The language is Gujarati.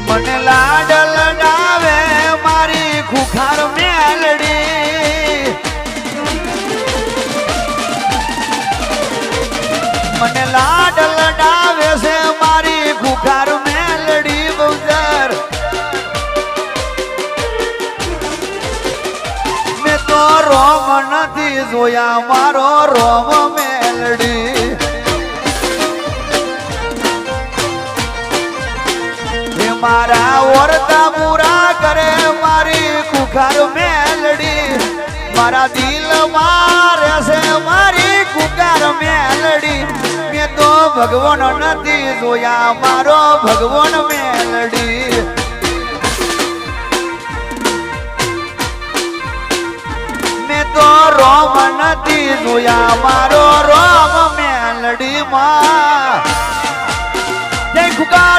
મને લાડ લડાવે મારી ખુખાર મેલડી મને લાડ લડાવે છે મારી ખુખાર મેલડી બહુદર મેં તો રોમ નથી જોયા મારો રોમ મેલડી મારા ઓરતા પૂરા કરે મારી ખુખાર મેલડી મારા દિલ મારે છે મારી ખુખાર મેલડી મેં તો ભગવાન નથી જોયા મારો ભગવાન મેલડી મેં તો રોમ નથી જોયા મારો રોમ મેલડી માં જય ખુખાર